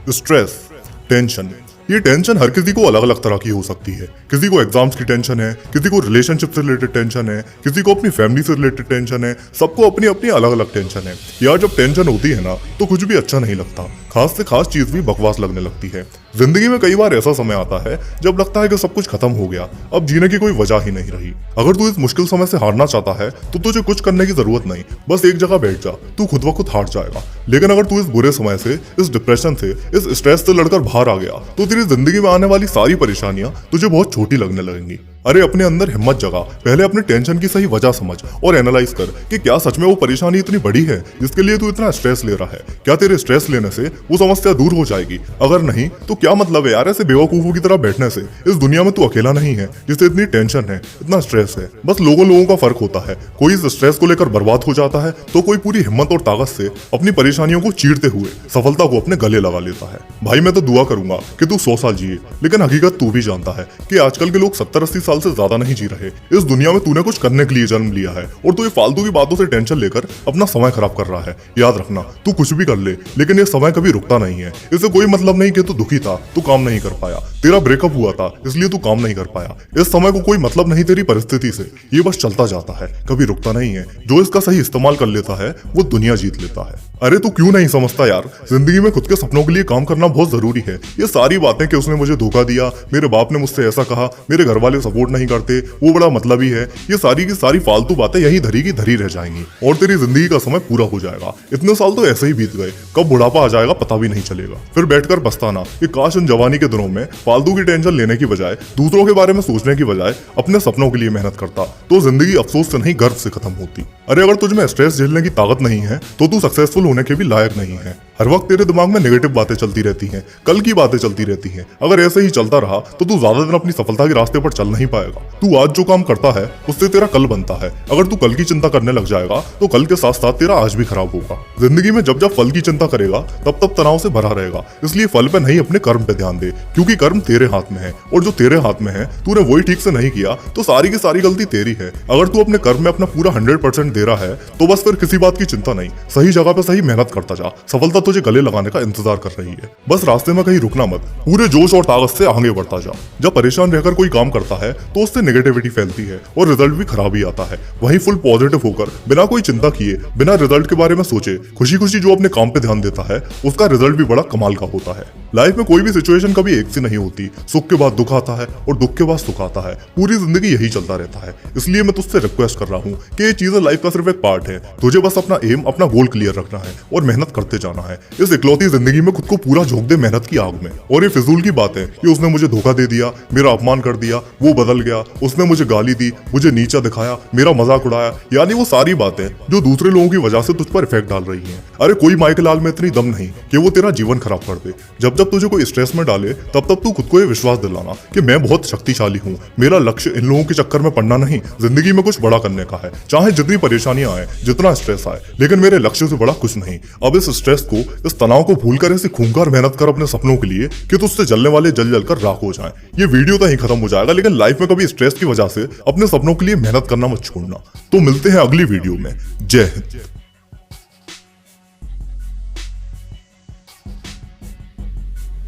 Stress, tension. ये tension हर किसी को अलग अलग तरह की हो सकती है। किसी को एग्जाम्स की टेंशन है, किसी को रिलेशनशिप से रिलेटेड टेंशन है, किसी को अपनी फैमिली से रिलेटेड टेंशन है। सबको अपनी अपनी अलग अलग टेंशन है। यार जब टेंशन होती है ना तो कुछ भी अच्छा नहीं लगता, खास से खास चीज भी बकवास लगने लगती है। जिंदगी में कई बार ऐसा समय आता है जब लगता है कि सब कुछ खत्म हो गया, अब जीने की कोई वजह ही नहीं रही। अगर तू इस मुश्किल समय से हारना चाहता है तो तुझे कुछ करने की जरूरत नहीं, बस एक जगह बैठ जा, तू खुद ब खुद हार जाएगा। लेकिन अगर तू इस बुरे समय से, इस डिप्रेशन से, इस स्ट्रेस से लड़कर बाहर आ गया तो तेरी जिंदगी में आने वाली सारी परेशानियां तुझे बहुत छोटी लगने लगेंगी। अरे अपने अंदर हिम्मत जगा, पहले अपने टेंशन की सही वजह समझ और एनालाइज कर कि क्या सच में वो परेशानी इतनी बड़ी है जिसके लिए तू इतना स्ट्रेस ले रहा है। क्या तेरे स्ट्रेस लेने से वो समस्या दूर हो जाएगी? अगर नहीं तो क्या मतलब है यार ऐसे बेवकूफों की तरह बैठने से। इस दुनिया में तू अकेला नहीं है जिसे इतनी टेंशन है, इतना स्ट्रेस है। बस लोगों का फर्क होता है, कोई इस स्ट्रेस को लेकर बर्बाद हो जाता है तो कोई पूरी हिम्मत और ताकत से अपनी परेशानियों को चीरते हुए सफलता को अपने गले लगा लेता है। भाई मैं तो दुआ करूंगा कि तू 100 साल जिए, लेकिन हकीकत तू भी जानता है कि आजकल के लोग 70-80 साल से ज्यादा नहीं जी रहे। इस दुनिया में तूने कुछ करने के लिए जन्म लिया है और तू ये फालतू की बातों से टेंशन लेकर अपना समय खराब कर रहा है। याद रखना, तू कुछ भी कर ले लेकिन ये समय कभी रुकता नहीं है। इससे कोई मतलब नहीं कि तू दुखी था, तू काम नहीं कर पाया, तेरा ब्रेकअप हुआ था इसलिए तू काम नहीं कर पाया। इस समय को कोई मतलब नहीं तेरी परिस्थिति से, ये बस चलता जाता है, कभी रुकता नहीं है। जो इसका सही इस्तेमाल कर लेता है वो दुनिया जीत लेता है। अरे तू क्यों नहीं समझता यार, जिंदगी में खुद के सपनों के लिए काम करना बहुत जरूरी है। ये सारी बातें कि उसने मुझे धोखा दिया, मेरे बाप ने मुझसे ऐसा कहा, मेरे घर वाले सपोर्ट नहीं करते, वो बड़ा मतलबी है, ये सारी की सारी फालतू बातें यही धरी की धरी रह जाएंगी और तेरी जिंदगी का समय पूरा हो जाएगा। इतने साल तो ऐसे ही बीत गए, कब बुढ़ापा आ जाएगा पता भी नहीं चलेगा। फिर बैठकर पछताना कि काश उन जवानी के दिनों में फालतू की टेंशन लेने की बजाय, दूसरों के बारे में सोचने की बजाय अपने सपनों के लिए मेहनत करता तो जिंदगी अफसोस से नहीं गर्व से खत्म होती। अरे अगर तुझ में स्ट्रेस झेलने की ताकत नहीं है तो तू सक्सेसफुल होने के भी लायक नहीं है। हर वक्त तेरे दिमाग में नेगेटिव बातें चलती रहती हैं, कल की बातें चलती रहती हैं। अगर ऐसे ही चलता रहा तो तू ज्यादा दिन अपनी सफलता के रास्ते पर चल नहीं पाएगा। तू आज जो काम करता है उससे तेरा कल बनता है। अगर तू कल की चिंता करने लग जाएगा तो कल के साथ साथ तेरा आज भी खराब होगा। जिंदगी में जब जब फल की चिंता करेगा तब तब तनाव से भरा रहेगा। इसलिए फल पे नहीं अपने कर्म पे ध्यान दे, क्योंकि कर्म तेरे हाथ में है और जो तेरे हाथ में है तूने वही ठीक से नहीं किया तो सारी की सारी गलती तेरी है। अगर तू अपने कर्म में अपना पूरा 100% दे रहा है तो बस फिर किसी बात की चिंता नहीं, सही जगह पे सही मेहनत करता जा, सफलता तुझे गले लगाने का इंतजार कर रही है। बस रास्ते में कहीं रुकना मत, पूरे जोश और ताकत से आगे बढ़ता जा। जब परेशान रहकर कोई काम करता है तो उससे नेगेटिविटी फैलती है और रिजल्ट भी खराब ही आता है। वहीं फुल पॉजिटिव होकर बिना कोई चिंता किए, बिना रिजल्ट के बारे में सोचे, खुशी खुशी जो अपने काम पे ध्यान देता है उसका रिजल्ट भी बड़ा कमाल का होता है। लाइफ में कोई भी सिचुएशन कभी एक सी नहीं होती। सुख के बाद दुख आता है और दुख के बाद सुख आता है। पूरी जिंदगी यही चलता रहता है। इसलिए मैं तुझसे रिक्वेस्ट कर रहा हूँ कि ये चीजें लाइफ का सिर्फ एक पार्ट है। तुझे बस अपना एम, अपना गोल क्लियर रखना है और मेहनत करते जाना है। इस इकलौती जिंदगी में खुद को पूरा झोंक दे मेहनत की आग में। और ये फिजूल की बात है कि उसने मुझे धोखा दे दिया, मेरा अपमान कर दिया, वो बदल गया, उसने मुझे गाली दी, मुझे नीचा दिखाया, मेरा मजाक उड़ाया, यानी वो सारी बातें जो दूसरे लोगों की वजह से तुझ पर इफेक्ट डाल रही हैं। अरे कोई माइकल लाल में इतनी दम नहीं कि वो तेरा जीवन खराब कर दे। जब जब तुझे कोई स्ट्रेस में डाले तब तब तू खुद को ये विश्वास दिलाना कि मैं बहुत शक्तिशाली हूँ। मेरा लक्ष्य इन लोगों के चक्कर में पड़ना नहीं, जिंदगी में कुछ बड़ा करने का है। चाहे जितनी परेशानियां आए, जितना स्ट्रेस आए, लेकिन मेरे लक्ष्य से बड़ा कुछ नहीं। अब इस स्ट्रेस को, इस तनाव को भूलकर ऐसे खूंखार मेहनत कर अपने सपनों के लिए कि तुझसे जलने वाले जल जल कर राख हो जाएं। ये वीडियो तो ही खत्म हो जाएगा, लेकिन लाइफ में कभी स्ट्रेस की वजह से अपने सपनों के लिए मेहनत करना मत छोड़ना। तो मिलते हैं अगली वीडियो में। जय हिंद।